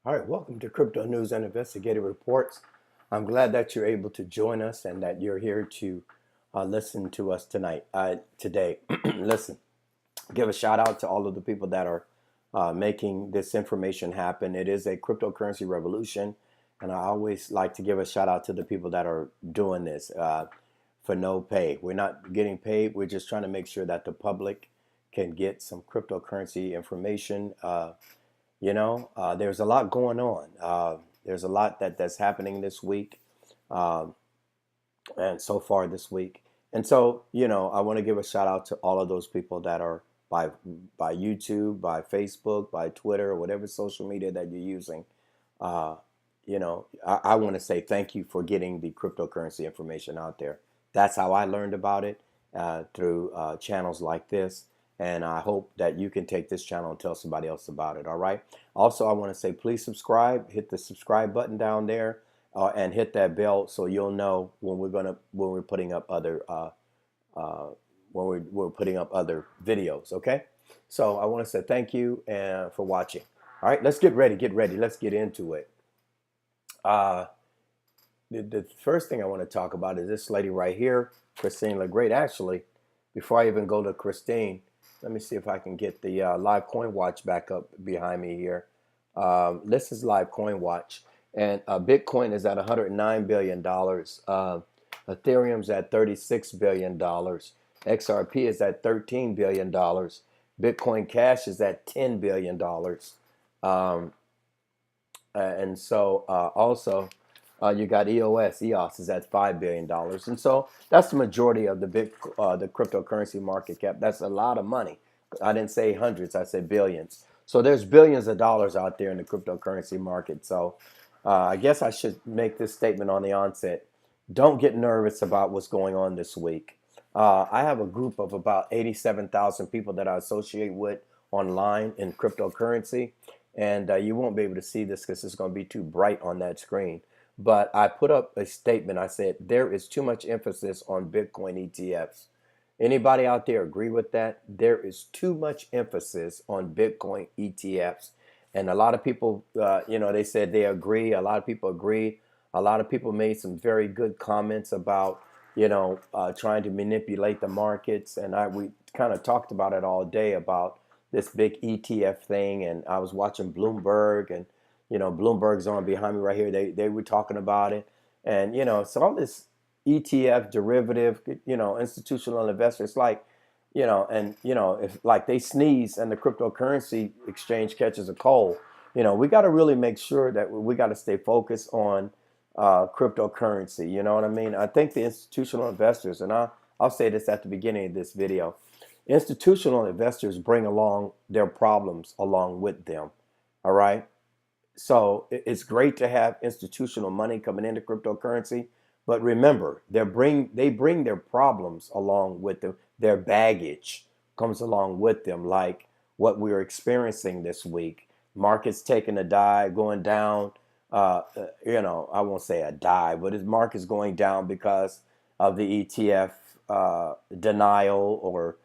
All right, welcome to Crypto News and Investigative Reports. I'm glad that you're able to join us and that you're here to listen to us today. Listen, give a shout out to all of the people that are making this information happen. It is a cryptocurrency revolution, and I always like to give a shout out to the people that are doing this for no pay. We're not getting paid. We're just trying to make sure that the public can get some cryptocurrency information. There's a lot going on. There's a lot that's happening this week, uh, and so far this week. And so, I want to give a shout out to all of those people that are by YouTube, by Facebook, by Twitter, or whatever social media that you're using. Uh, I want to say thank you for getting the cryptocurrency information out there. That's how I learned about it through channels like this. And I hope that you can take this channel and tell somebody else about it. All right. Also, I want to say please subscribe. Hit the subscribe button down there, and hit that bell so you'll know when we're putting up other we're putting up other videos. Okay. So I want to say thank you for watching. All right. Let's get ready. Get ready. Let's get into it. Uh, the first thing I want to talk about is this lady right here, Christine LeGreat. Actually, before I even go to Christine, let me see if I can get the live coin watch back up behind me here. This is live coin watch, and Bitcoin is at $109 billion. Ethereum's at $36 billion. XRP is at $13 billion. Bitcoin Cash is at $10 billion. And so also you got EOS is at $5 billion. And so that's the majority of the the cryptocurrency market cap. That's a lot of money. I didn't say hundreds, I said billions. So there's billions of dollars out there in the cryptocurrency market. So I guess I should make this statement on the onset. Don't get nervous about what's going on this week. I have a group of about 87,000 people that I associate with online in cryptocurrency. And you won't be able to see this because it's going to be too bright on that screen. But I put up a statement. I said, there is too much emphasis on Bitcoin ETFs. Anybody out there agree with that? There is too much emphasis on Bitcoin ETFs. And a lot of people, they said they agree. A lot of people agree. A lot of people made some very good comments about, trying to manipulate the markets. And we kind of talked about it all day about this big ETF thing. And I was watching Bloomberg, and Bloomberg's on behind me right here. They were talking about it. And, so all this ETF derivative, institutional investors like, if like they sneeze and the cryptocurrency exchange catches a cold, we got to really make sure that we got to stay focused on cryptocurrency. You know what I mean? I think the institutional investors, and I'll say this at the beginning of this video, institutional investors bring along their problems along with them. All right. So it's great to have institutional money coming into cryptocurrency, but remember, they bring their problems along with them. Their baggage comes along with them, like what we're experiencing this week. Markets taking a dive, going down. I won't say a dive, but his market's going down because of the ETF denial or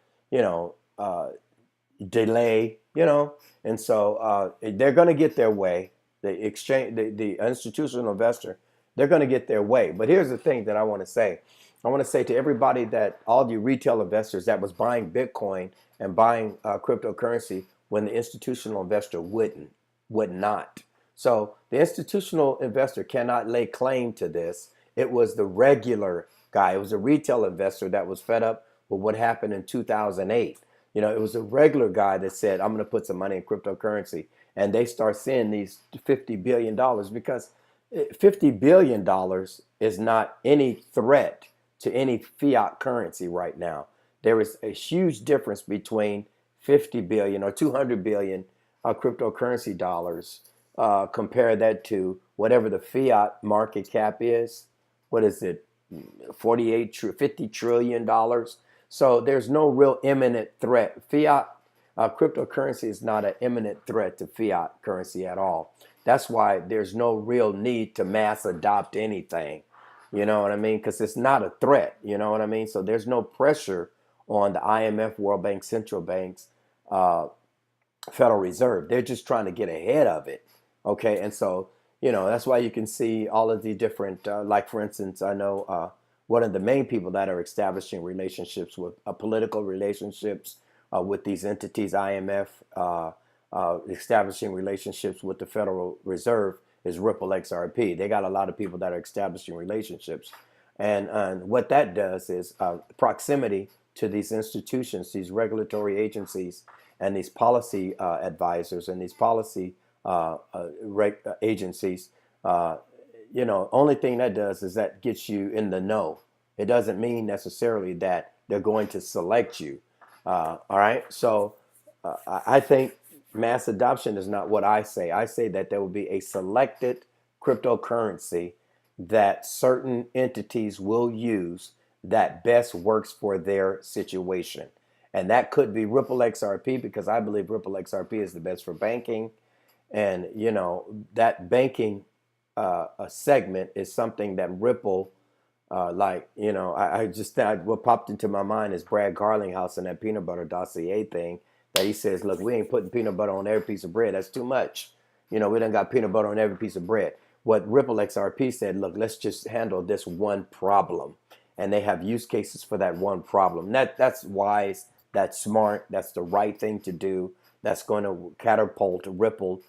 delay. And so they're going to get their way. The institutional investor, they're going to get their way. But here's the thing that I want to say. I want to say to everybody, that all the retail investors that was buying Bitcoin and buying cryptocurrency when the institutional investor would not. So the institutional investor cannot lay claim to this. It was the regular guy. It was a retail investor that was fed up with what happened in 2008. It was a regular guy that said, I'm going to put some money in cryptocurrency. And they start seeing these $50 billion, because $50 billion is not any threat to any fiat currency right now. There is a huge difference between 50 billion or 200 billion cryptocurrency dollars. Compare that to whatever the fiat market cap is. What is it? $50 trillion. So there's no real imminent threat. Fiat cryptocurrency is not an imminent threat to fiat currency at all. That's why there's no real need to mass adopt anything. You know what I mean? Because it's not a threat. You know what I mean? So there's no pressure on the IMF, World Bank, central banks, Federal Reserve. They're just trying to get ahead of it. Okay, and so that's why you can see all of the different, like for instance, I know one of the main people that are establishing relationships with political relationships with these entities, IMF, establishing relationships with the Federal Reserve is Ripple XRP. They got a lot of people that are establishing relationships, and what that does is proximity to these institutions, these regulatory agencies, and these policy advisors and these policy agencies. Only thing that does is that gets you in the know. It doesn't mean necessarily that they're going to select you. All right. So I think mass adoption is not what I say. I say that there will be a selected cryptocurrency that certain entities will use that best works for their situation. And that could be Ripple XRP because I believe Ripple XRP is the best for banking. And, that banking segment is something that Ripple, what popped into my mind is Brad Garlinghouse and that peanut butter dossier thing that he says, look, we ain't putting peanut butter on every piece of bread. That's too much. We done got peanut butter on every piece of bread. What Ripple XRP said, look, let's just handle this one problem. And they have use cases for that one problem. That's wise. That's smart. That's the right thing to do. That's going to catapult Ripple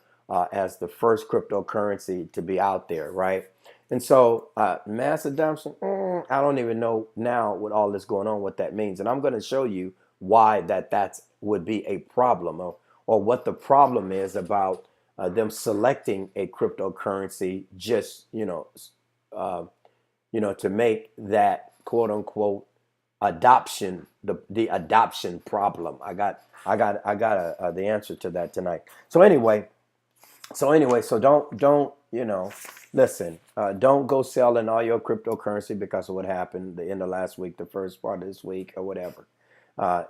as the first cryptocurrency to be out there, right? And so mass adoption, I don't even know now with all this going on what that means. And I'm going to show you why that's would be a problem or what the problem is about them selecting a cryptocurrency just, to make that quote unquote adoption, the adoption problem. I got the answer to that tonight. So anyway, don't listen. Don't go selling all your cryptocurrency because of what happened the end of last week, the first part of this week, or whatever.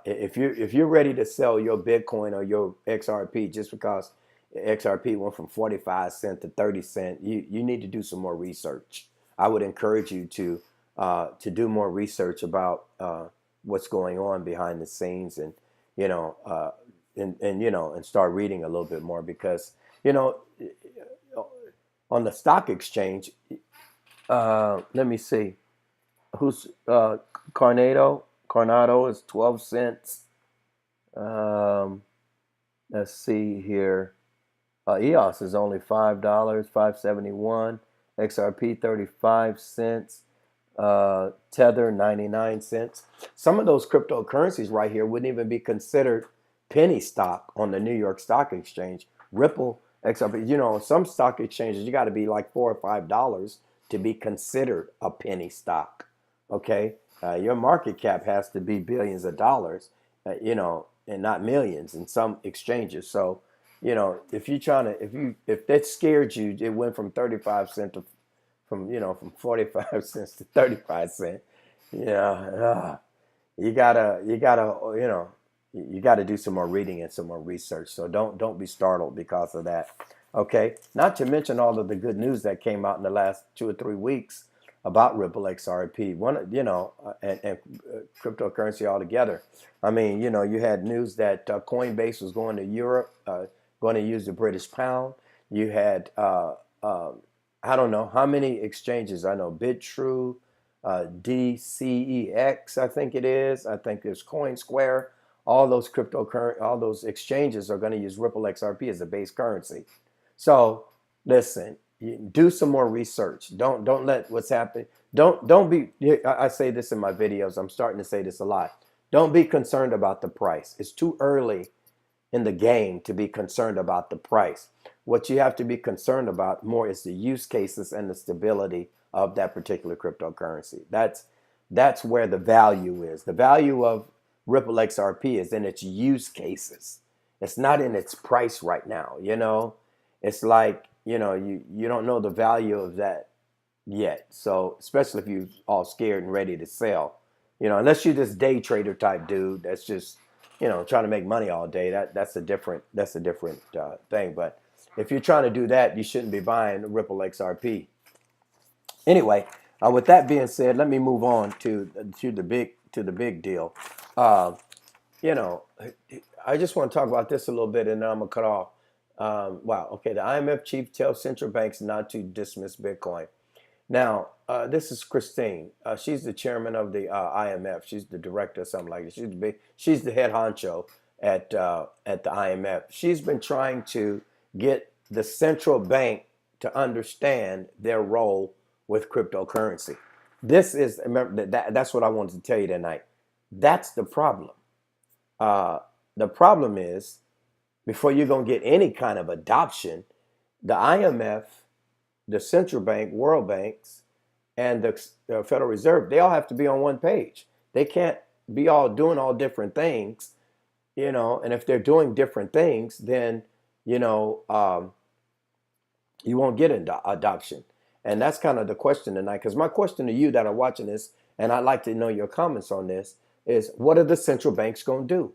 If you're ready to sell your Bitcoin or your XRP just because XRP went from 45 cents to 30 cents, you need to do some more research. I would encourage you to do more research about what's going on behind the scenes, and and start reading a little bit more because on the stock exchange, let me see, who's Coronado is 12 cents. Let's see here. EOS is only $5, 571. XRP 35 cents. Tether 99 cents. Some of those cryptocurrencies right here wouldn't even be considered penny stock on the New York Stock Exchange. Ripple, XRP, some stock exchanges you got to be like $4 or $5 to be considered a penny stock. Okay, your market cap has to be billions of dollars, and not millions in some exchanges. So, if you're trying to, if that scared you, it went from 35 cents to from 45 cents to 35 cents. You gotta you gotta do some more reading and some more research. So don't be startled because of that. Okay, not to mention all of the good news that came out in the last 2 or 3 weeks about Ripple XRP, and cryptocurrency altogether. I mean, you had news that Coinbase was going to Europe, going to use the British pound. You had I don't know how many exchanges. I know BitTrue, DCEX, I think it is. I think there's CoinSquare. All those all those exchanges are going to use Ripple XRP as a base currency. So listen, do some more research. Don't let what's happening. Don't be. I say this in my videos. I'm starting to say this a lot. Don't be concerned about the price. It's too early in the game to be concerned about the price. What you have to be concerned about more is the use cases and the stability of that particular cryptocurrency. That's where the value is. The value of Ripple XRP is in its use cases. It's not in its price right now. It's like, you don't know the value of that yet. So especially if you're all scared and ready to sell, unless you're this day trader type dude that's just, trying to make money all day, that's a different thing. But if you're trying to do that, you shouldn't be buying Ripple XRP. Anyway, with that being said, let me move on to the big deal. I just want to talk about this a little bit, and then I'm gonna cut off. Wow. Okay. The IMF chief tells central banks not to dismiss Bitcoin. Now, this is Christine. She's the chairman of the IMF. She's the director or something like that. She's the head honcho at the IMF. She's been trying to get the central bank to understand their role with cryptocurrency. This is remember that's what I wanted to tell you tonight. That's the problem. Uh, the problem is before you're gonna get any kind of adoption, the IMF, the central bank, world banks, and the Federal Reserve, they all have to be on one page. They can't be all doing all different things, and if they're doing different things, then, you know, you won't get adoption. And that's kind of the question tonight. Because my question to you that are watching this, and I'd like to know your comments on this, is what are the central banks going to do?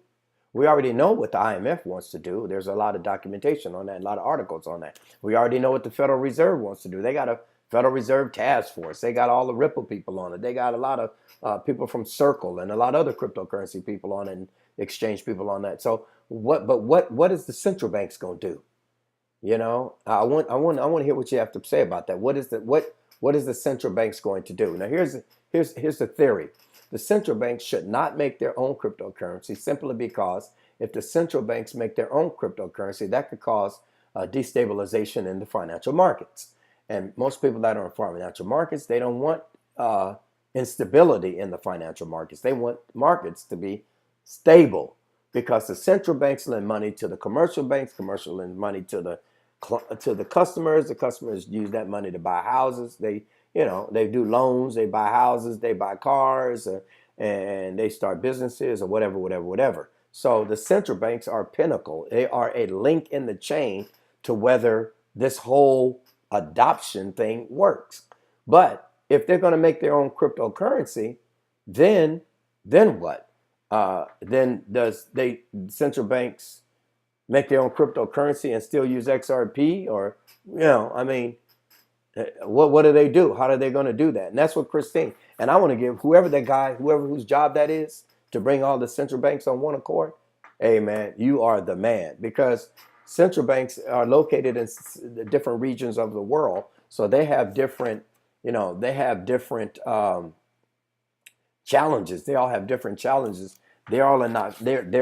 We already know what the IMF wants to do. There's a lot of documentation on that, a lot of articles on that. We already know what the Federal Reserve wants to do. They got a Federal Reserve task force. They got all the Ripple people on it. They got a lot of people from Circle and a lot of other cryptocurrency people on it and exchange people on that. So what is the central banks going to do? I want to hear what you have to say about that. What is the central banks going to do? Now here's the theory. The central banks should not make their own cryptocurrency simply because if the central banks make their own cryptocurrency, that could cause destabilization in the financial markets. And most people that are in financial markets, they don't want instability in the financial markets. They want markets to be stable because the central banks lend money to the commercial banks, commercial lend money to the customers. The customers use that money to buy houses. They do loans, they buy houses, they buy cars, and they start businesses or whatever. So the central banks are pinnacle. They are a link in the chain to whether this whole adoption thing works. But if they're going to make their own cryptocurrency, then what? Then does they central banks make their own cryptocurrency and still use XRP? Or, I mean, what do they do? How are they going to do that? And that's what Christine, and I want to give whoever that guy, whoever whose job that is, to bring all the central banks on one accord. Hey man, you are the man, because central banks are located in different regions of the world, so they have different, challenges. They all have different challenges. They're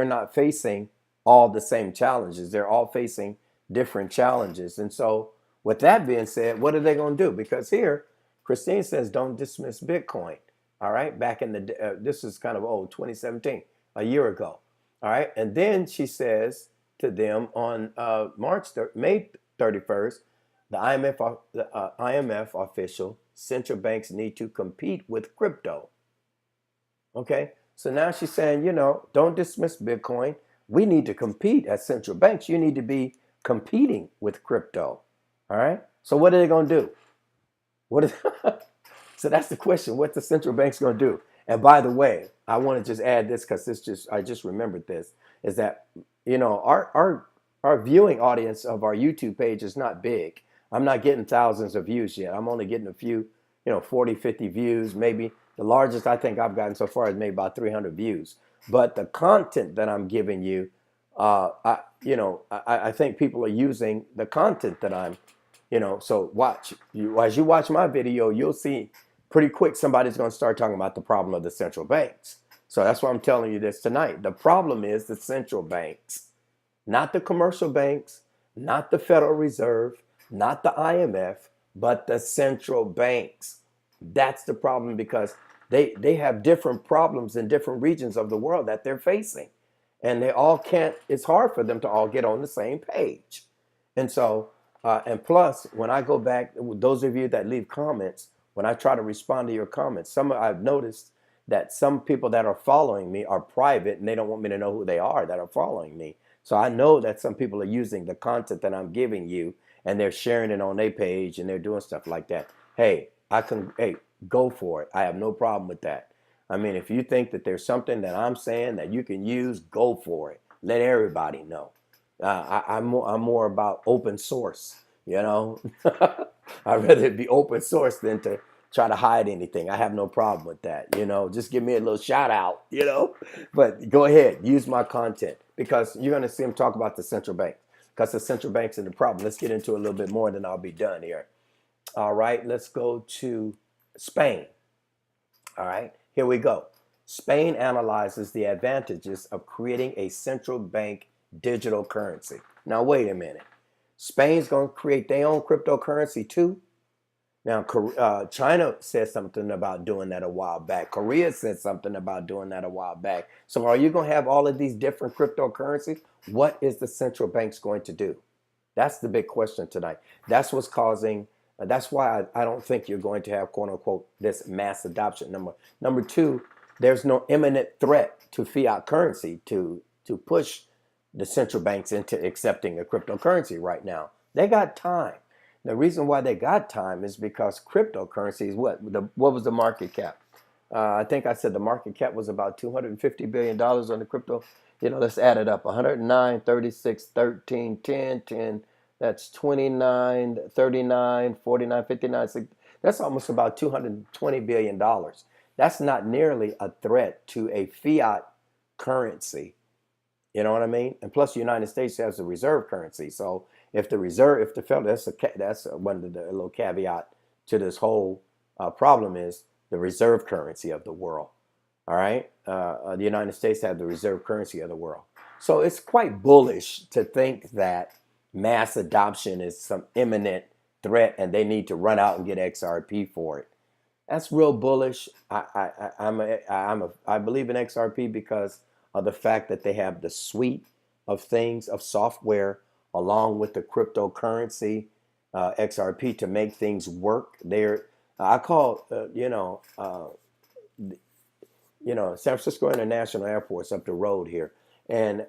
not facing all the same challenges. They're all facing different challenges. And so with that being said, what are they going to do? Because here, Christine says, don't dismiss Bitcoin. All right. Back in this is kind of old, 2017, a year ago. All right. And then she says to them on May 31st, the IMF official, central banks need to compete with crypto. Okay. So now she's saying, don't dismiss Bitcoin. We need to compete as central banks. You need to be competing with crypto. All right. So what are they going to do? So that's the question. What the central bank's going to do? And by the way, I want to just add this because I just remembered this, is that our viewing audience of our YouTube page is not big. I'm not getting thousands of views yet. I'm only getting a few, 40, 50 views. Maybe the largest I think I've gotten so far is maybe about 300 views. But the content that I'm giving you, I think people are using the content that I'm, so as you watch my video, you'll see pretty quick somebody's going to start talking about the problem of the central banks. So that's why I'm telling you this tonight. The problem is the central banks, not the commercial banks, not the Federal Reserve, not the IMF, but the central banks. That's the problem, because they have different problems in different regions of the world that they're facing. And they all can't, it's hard for them to all get on the same page. And so, and plus, when I go back, those of you that leave comments, when I try to respond to your comments, I've noticed that some people that are following me are private and they don't want me to know who they are that are following me. So I know that some people are using the content that I'm giving you and they're sharing it on their page and they're doing stuff like that. Hey, go for it. I have no problem with that. I mean, if you think that there's something that I'm saying that you can use, go for it. Let everybody know. I'm more about open source, I'd rather it be open source than to try to hide anything. I have no problem with that, Just give me a little shout out, But go ahead, use my content, because you're going to see them talk about the central bank. because the central banks are the problem. Let's get into it a little bit more, and then I'll be done here. All right, let's go to Spain. All right, here we go. Spain analyzes the advantages of creating a central bank digital currency. Now, wait a minute. Spain's going to create their own cryptocurrency too? Now, China said something about doing that a while back. Korea said something about doing that a while back. So are you going to have all of these different cryptocurrencies? What is the central banks going to do? That's the big question tonight. That's what's causing, that's why I don't think you're going to have, quote unquote, this mass adoption. Number two, there's no imminent threat to fiat currency to push the central banks into accepting a cryptocurrency right now. They got time. The reason why they got time is because cryptocurrency is what was the market cap? I think I said the market cap was about $250 billion on the crypto. Let's add it up. 109, 36, 13, 10, 10. That's 29, 39, 49, 59, 60. That's almost about $220 billion. That's not nearly a threat to a fiat currency. You know what I mean? And plus, the United States has a reserve currency. So if the federal, that's one of the little caveat to this whole problem is the reserve currency of the world. All right, the United States have the reserve currency of the world. So it's quite bullish to think that mass adoption is some imminent threat, and they need to run out and get XRP for it. That's real bullish. I believe in XRP because of the fact that they have the suite of things of software along with the cryptocurrency XRP to make things work. I call San Francisco International Airport's up the road here, and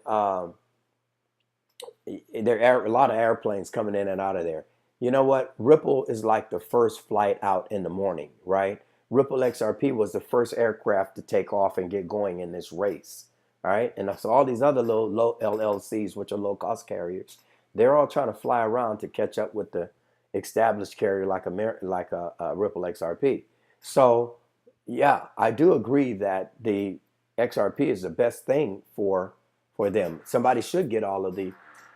there are a lot of airplanes coming in and out of there. You know what? Ripple is like the first flight out in the morning, right? Ripple XRP was the first aircraft to take off and get going in this race. All right, and so all these other low LLCs, which are low cost carriers, they're all trying to fly around to catch up with the established carrier like a Ripple XRP. So yeah, I do agree that the XRP is the best thing for them. Somebody should get all of the.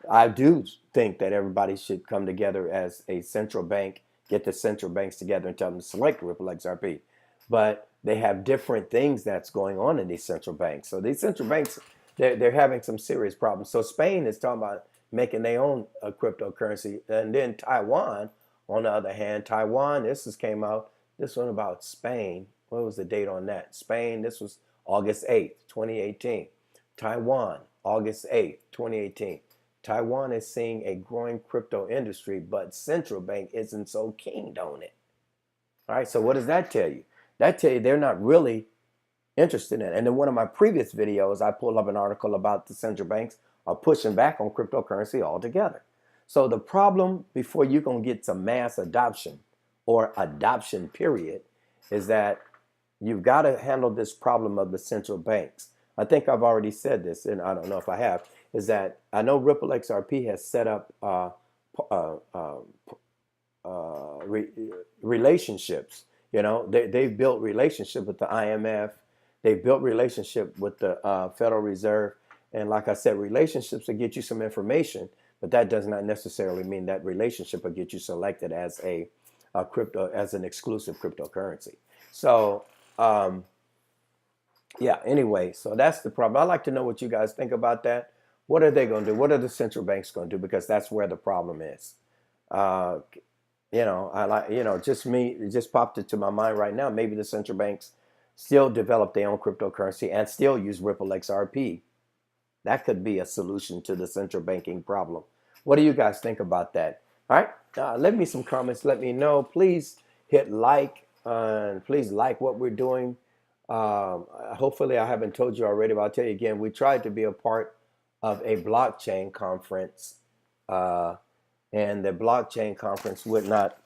I do think that everybody should come together as a central bank, get the central banks together and tell them to select Ripple XRP. But they have different things that's going on in these central banks. So these central banks, they're having some serious problems. So Spain is talking about making their own cryptocurrency. And then Taiwan, on the other hand, this came out, this one about Spain. What was the date on that? Spain, this was August 8th, 2018. Taiwan, August 8th, 2018. Taiwan is seeing a growing crypto industry, but central bank isn't so keen on it. All right, so what does that tell you? That tell you they're not really interested in it. And in one of my previous videos, I pulled up an article about the central banks are pushing back on cryptocurrency altogether. So the problem before you're going to get some mass adoption or adoption period is that you've got to handle this problem of the central banks. I think I've already said this, and I don't know if I have, is that I know Ripple XRP has set up relationships. They've built relationship with the IMF. They've built relationship with the Federal Reserve. And like I said, relationships will get you some information, but that does not necessarily mean that relationship will get you selected as as an exclusive cryptocurrency. So, yeah, anyway, so that's the problem. I'd like to know what you guys think about that. What are they going to do? What are the central banks going to do? Because that's where the problem is. It just popped into my mind right now. Maybe the central banks still develop their own cryptocurrency and still use Ripple XRP. That could be a solution to the central banking problem. What do you guys think about that? All right, leave me some comments. Let me know. Please hit like, and please like what we're doing. Hopefully, I haven't told you already, but I'll tell you again. We tried to be a part of a blockchain conference. And the blockchain conference would not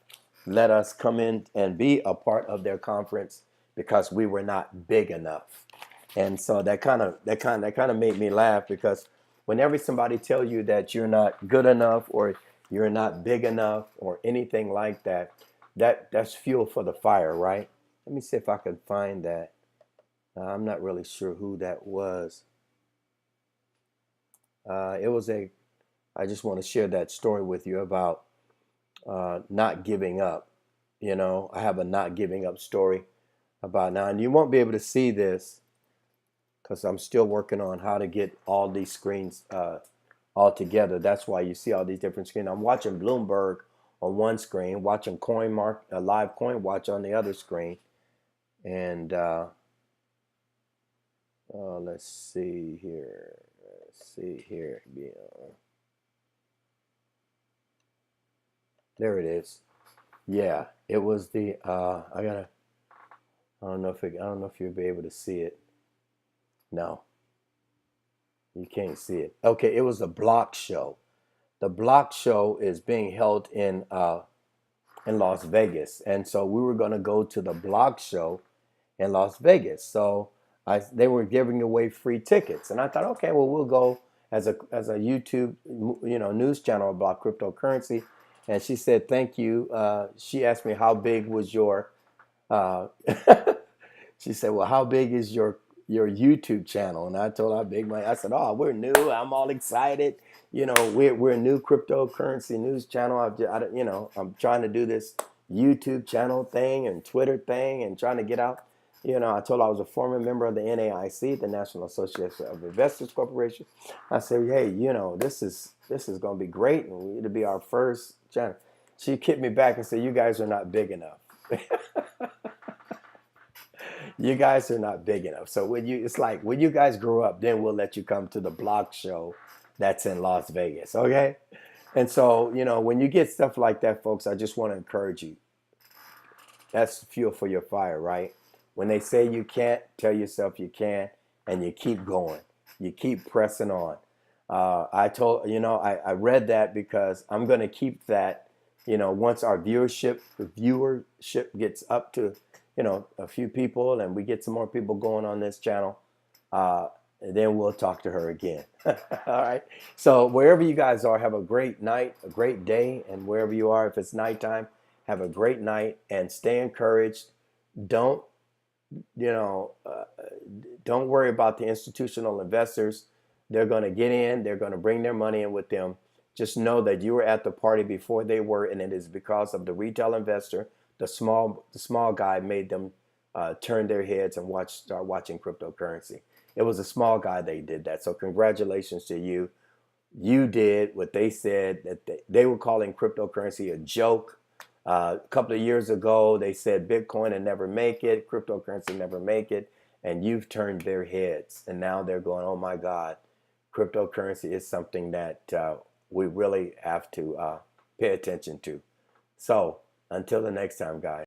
let us come in and be a part of their conference because we were not big enough. And so that kind of made me laugh, because whenever somebody tells you that you're not good enough or you're not big enough or anything like that, that's fuel for the fire, right? Let me see if I can find that. I'm not really sure who that was. It was a I just want to share that story with you about not giving up. You know, I have a not giving up story about now, and you won't be able to see this because I'm still working on how to get all these screens all together. That's why you see all these different screens. I'm watching Bloomberg on one screen, watching live coin watch on the other screen, and let's see here. Let's see here. Yeah. There it is. Yeah, it was the I don't know if you'll be able to see it. No, you can't see it. Okay, it was a block show. The block show is being held in Las Vegas, and so we were going to go to the block show in Las Vegas. So they were giving away free tickets, and I thought, okay, well, we'll go as a YouTube news channel about cryptocurrency. And she said, thank you. She asked me how big was your uh, she said, well, how big is your YouTube channel? And I told her how big I said, oh, we're new. I'm all excited. You know, we're a new cryptocurrency news channel. I'm trying to do this YouTube channel thing and Twitter thing and trying to get out. You know, I told her I was a former member of the NAIC, the National Association of Investors Corporation. I said, hey, you know, this is going to be great, and it'll be our first channel. She kicked me back and said, you guys are not big enough. You guys are not big enough. So it's like when you guys grow up, then we'll let you come to the block show that's in Las Vegas. Okay. And so, you know, when you get stuff like that, folks, I just want to encourage you. That's fuel for your fire, right? When they say you can't, tell yourself you can, and you keep going. You keep pressing on. I read that because I'm going to keep that, you know, once our viewership gets up to, you know, a few people and we get some more people going on this channel, and then we'll talk to her again. All right. So wherever you guys are, have a great night, a great day. And wherever you are, if it's nighttime, have a great night and stay encouraged. Don't, you know, don't worry about the institutional investors. They're going to get in. They're going to bring their money in with them. Just know that you were at the party before they were, and it is because of the retail investor, the small guy made them turn their heads and start watching cryptocurrency. It was a small guy that did that. So congratulations to you. You did what they said that they were calling cryptocurrency a joke. A couple of years ago, they said Bitcoin would never make it, cryptocurrency never make it, and you've turned their heads. And now they're going, oh my God, cryptocurrency is something that we really have to pay attention to. So until the next time, guys.